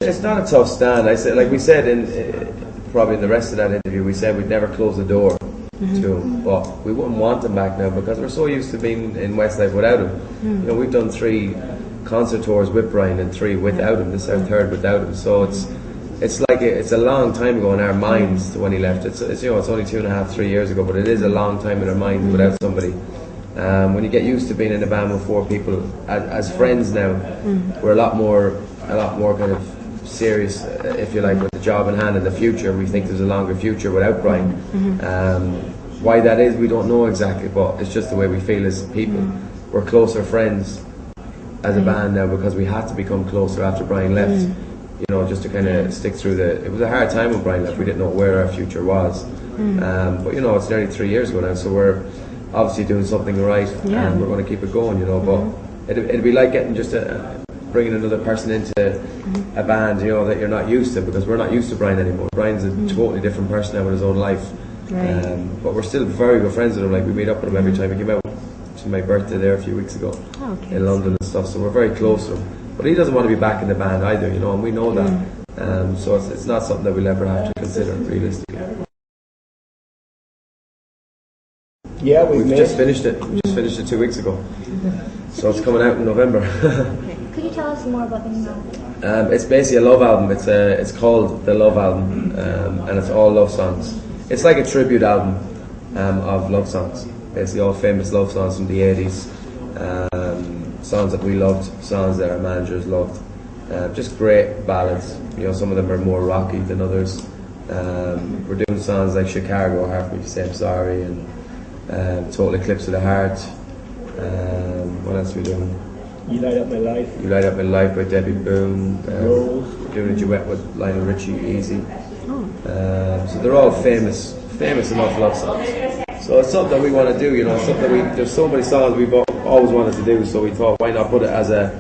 It's not a tough stand. I said, like we said probably in the rest of that interview, we said we'd never close the door to him, but we wouldn't want him back now because we're so used to being in Westlife without him. You know, we've done 3 concert tours with Brian and 3 without him. This is our 3rd without him. So it's like it's a long time ago in our minds when he left. It's you know, it's only 2.5, 3 years ago, but it is a long time in our minds without somebody. When you get used to being in a band with 4 people as friends now, we're a lot more kind of serious, if you like, with the job in hand in the future. We think there's a longer future without Brian. Why that is, we don't know exactly, but it's just the way we feel as people. We're closer friends as a band now because we had to become closer after Brian left. You know, just to kind of stick through it was a hard time when Brian left. We didn't know where our future was. But you know, it's nearly 3 years ago now, so we're obviously doing something right, and we're going to keep it going, you know. But it'd be like getting bringing another person into a band, you know, that you're not used to, because we're not used to Brian anymore. Brian's a totally different person now with his own life. But we're still very good friends with him. Like, we meet up with him every time he came out to my birthday there a few weeks ago in London and stuff. So we're very close to him. But he doesn't want to be back in the band either, you know, and we know that. So it's not something that we'll ever have to consider realistically. Yeah, we've just finished it. We just finished it 2 weeks ago. So it's coming out in November. Could you tell us more about the new album? It's basically a love album. It's called the Love Album, and it's all love songs. It's like a tribute album of love songs. Basically all famous love songs from the 80s. Songs that we loved, songs that our managers loved. Just great ballads. You know, some of them are more rocky than others. We're doing songs like Chicago, Half Me to Say I'm Sorry, and Total Eclipse of the Heart. What else are we doing? You Light Up My Life. You Light Up My Life by Debbie Boone. We're doing a duet with Lionel Richie, Easy. So they're all famous enough love songs. So it's something that we want to do, you know. Something that there's so many songs we've always wanted to do. So we thought, why not put it as an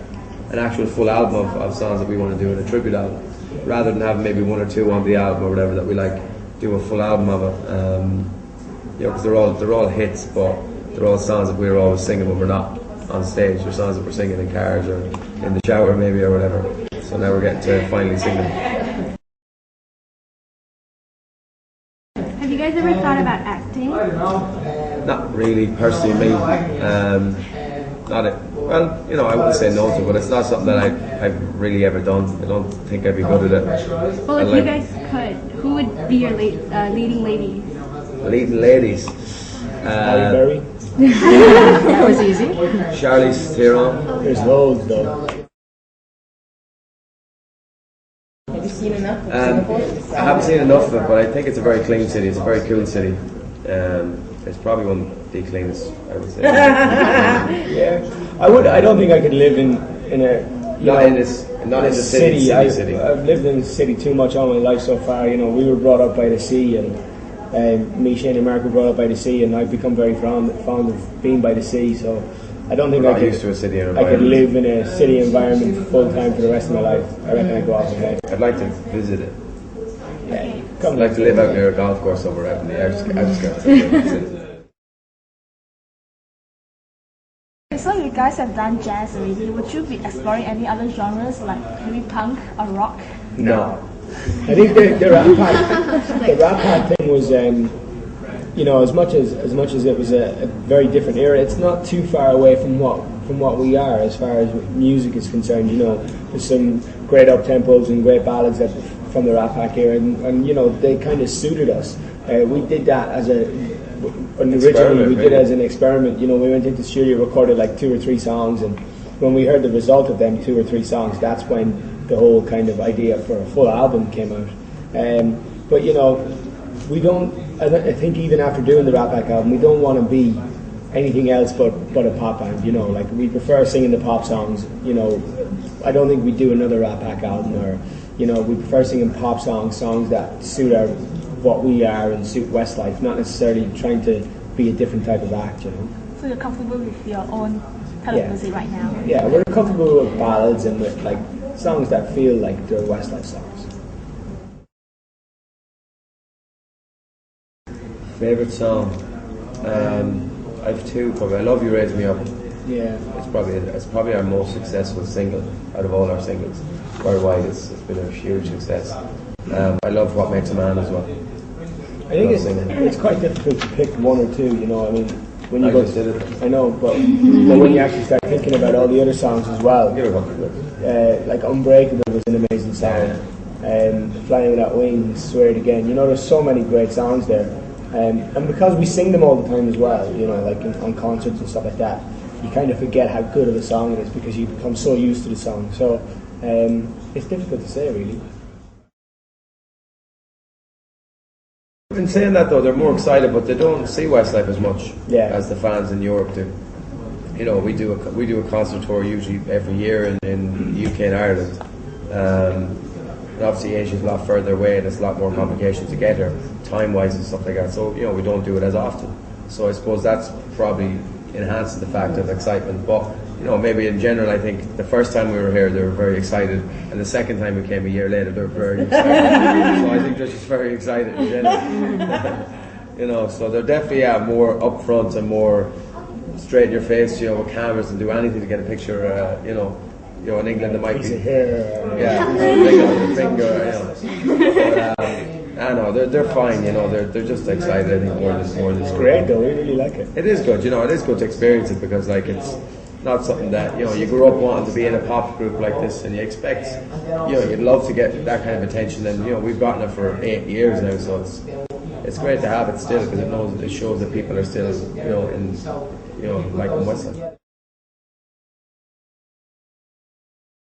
actual full album of songs that we want to do in a tribute album, rather than having maybe 1 or 2 on the album or whatever that we like. Do a full album of it. You know, because they're all hits, but they're all songs that we were always singing when we're not on stage. They're songs that we're singing in cars or in the shower maybe or whatever. So now we're getting to finally sing them. Have you guys ever thought about acting? Not really, personally, me. Well, you know, I wouldn't say no to it, but it's not something that I've really ever done. I don't think I'd be good at it. Well, if you guys could, who would be your leading ladies? Leading ladies? Halle Berry. That was easy. Charlize Theron. There's loads though. Have you seen enough of Singapore? I haven't seen enough of it, but I think it's a very clean city. It's a very cool city. It's probably one of the cleanest, I would say. Yeah, I don't think I could live in a not in the city. I've lived in the city too much all my life so far. You know, we were brought up by the sea, and me, Shane, and Mark were brought up by the sea, and I've become very fond of being by the sea. So I don't think I could live in a city environment full time for the rest of my life. I reckon I'd go off my head. I'd like to visit it. Yeah, I'd like to live out near a golf course somewhere out in the outskirts. So you guys have done jazz already. Would you be exploring any other genres like maybe punk or rock? No. I think the Rat Pack thing was, you know, as much as it was a very different era, it's not too far away from what we are as far as music is concerned. You know, there's some great up tempos and great ballads from the Rat Pack era, and you know, they kind of suited us. We did that originally we did it as an experiment. You know, we went into the studio, recorded like 2 or 3 songs, and when we heard the result of them 2 or 3 songs, that's when the whole kind of idea for a full album came out. But you know, we don't. I think even after doing the Rat Pack album, we don't want to be anything else but a pop band. You know, like we prefer singing the pop songs. You know, I don't think we do another Rat Pack album, or you know, we prefer singing pop songs that suit what we are and suit Westlife, not necessarily trying to be a different type of act. You know. So you're comfortable with your own kind of music right now? Yeah, we're comfortable with ballads and with like songs that feel like they're Westlife songs. Favorite song? I have 2 probably. I Love You Raise Me Up. Yeah. It's probably our most successful single out of all our singles. worldwide. It's been a huge success. I love What Makes a Man as well. I think it's quite difficult to pick one or two, you know. I mean, when you just did it. I know, but when you actually start thinking about all the other songs as well, Give it a couple. like Unbreakable was an amazing song, Flying Without Wings, Swear It Again. You know, there's so many great songs there, and because we sing them all the time as well, you know, like on concerts and stuff like that, you kind of forget how good of a song it is because you become so used to the song. So it's difficult to say, really. In saying that though, they're more excited, but they don't see Westlife as much as the fans in Europe do. You know, we do a concert tour usually every year in the UK and Ireland. And obviously Asia's a lot further away and it's a lot more complication to get here, time-wise and stuff like that. So, you know, we don't do it as often. So I suppose that's probably enhancing the fact of excitement. But, you know, maybe in general, I think the first time we were here, they were very excited. And the second time we came a year later, they were very excited. So I think they're just very excited in general. You know, so they're definitely more upfront and more straight in your face, you know, with cameras and do anything to get a picture, you know, in England it might be ring on your finger, you know. But, I know they're fine, you know. They're just excited. I think more than it's great though. We really like it. It is good, you know. It is good to experience it because like it's not something that, you know, you grew up wanting to be in a pop group like this and you expect, you know, you'd love to get that kind of attention, and you know we've gotten it for 8 years now, so it's great to have it still because it shows that people are still, you know, like in Westlife.